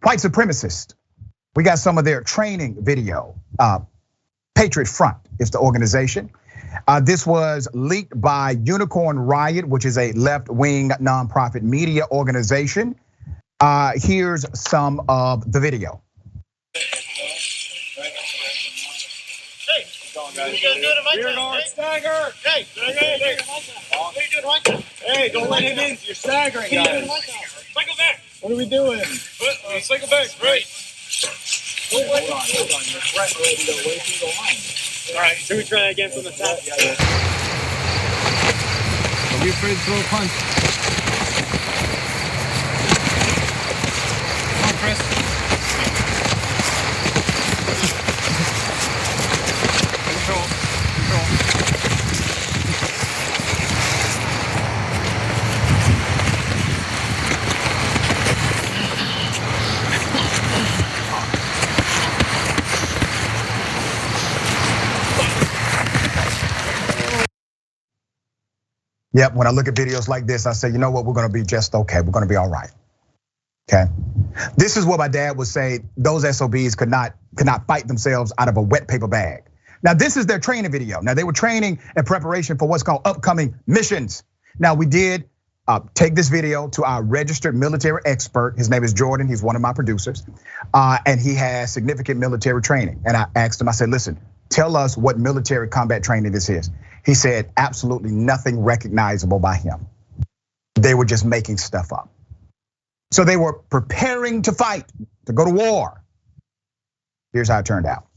White supremacists, we got some of their training video. Patriot Front is the organization. This was leaked by Unicorn Riot, which is a left-wing nonprofit media organization. Here's some of the video. Stagger. Hey, what are you doing right now? Hey, don't let him in. You're staggering, guys. Cycle back. What are we doing? Cycle back, right. Hold on. You're threatening to go way through the line. All right, should we try that again from the top? Yeah. Don't be afraid to throw a punch. Come on, Chris. Yep, when I look at videos like this, I say, you know what, we're gonna be just okay. We're gonna be all right, okay? This is what my dad would say, those SOBs could not fight themselves out of a wet paper bag. Now, this is their training video. Now, they were training in preparation for what's called upcoming missions. Now, we did take this video to our registered military expert. His name is Jordan, he's one of my producers. And he has significant military training. And I asked him, I said, listen, tell us what military combat training this is. He said absolutely nothing recognizable by him. They were just making stuff up. So they were preparing to fight, to go to war. Here's how it turned out.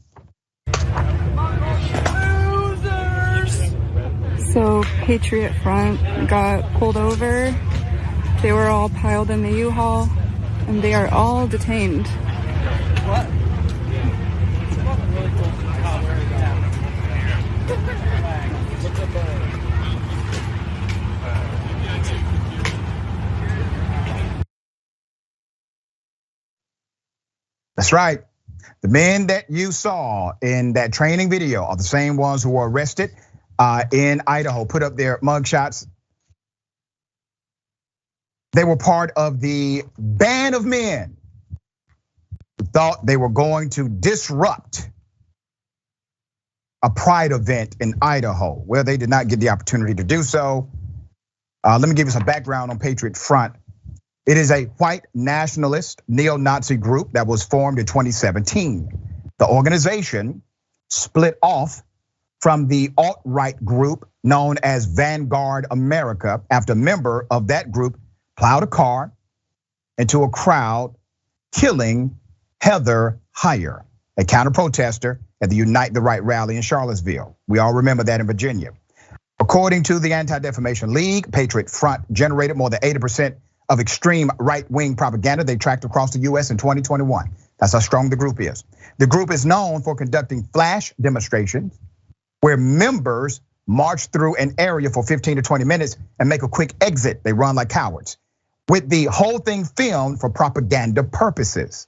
So Patriot Front got pulled over. They were all piled in the U-Haul and they are all detained. What? That's right. The men that you saw in that training video are the same ones who were arrested in Idaho, put up their mugshots. They were part of the band of men who thought they were going to disrupt a pride event in Idaho. Well, they did not get the opportunity to do so. Let me give you some background on Patriot Front. It is a white nationalist neo-Nazi group that was formed in 2017. The organization split off from the alt-right group known as Vanguard America after a member of that group plowed a car into a crowd, killing Heather Heyer, a counterprotester at the Unite the Right rally in Charlottesville. We all remember that in Virginia. According to the Anti-Defamation League, Patriot Front generated more than 80% of extreme right-wing propaganda they tracked across the US in 2021. That's how strong the group is. The group is known for conducting flash demonstrations where members march through an area for 15 to 20 minutes and make a quick exit. They run like cowards, with the whole thing filmed for propaganda purposes.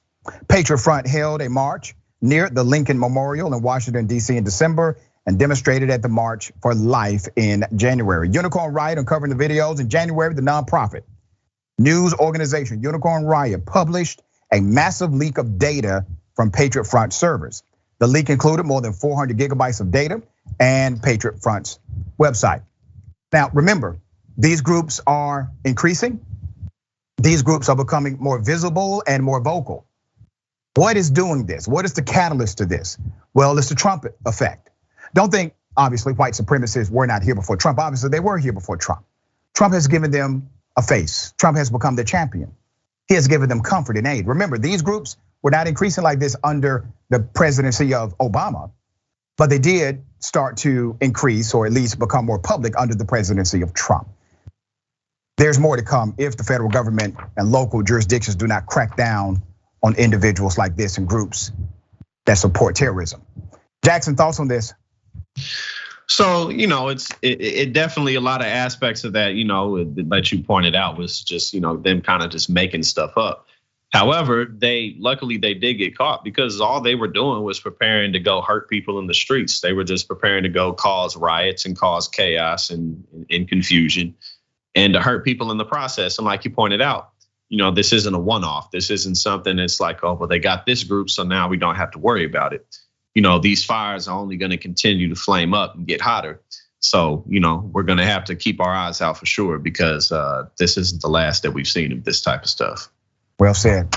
Patriot Front held a march near the Lincoln Memorial in Washington, D.C. in December and demonstrated at the March for Life in January. Unicorn Riot uncovering the videos in January. The nonprofit news organization Unicorn Riot published a massive leak of data from Patriot Front servers. The leak included more than 400 gigabytes of data and Patriot Front's website. Now, remember, these groups are increasing. These groups are becoming more visible and more vocal. What is doing this? What is the catalyst to this? Well, it's the Trump effect. Don't think, obviously, white supremacists were not here before Trump. Obviously, they were here before Trump. Trump has given them a face. Trump has become their champion. He has given them comfort and aid. Remember, these groups were not increasing like this under the presidency of Obama, but they did start to increase or at least become more public under the presidency of Trump. There's more to come if the federal government and local jurisdictions do not crack down on individuals like this and groups that support terrorism. Jackson, thoughts on this? So, it definitely a lot of aspects of that, that you pointed out was just, them kind of just making stuff up. However, luckily they did get caught because all they were doing was preparing to go hurt people in the streets. They were just preparing to go cause riots and cause chaos and confusion and to hurt people in the process. And like you pointed out, this isn't a one-off. This isn't something that's like, oh, well, they got this group, so now we don't have to worry about it. These fires are only going to continue to flame up and get hotter. So, we're going to have to keep our eyes out for sure, because this isn't the last that we've seen of this type of stuff. Well said.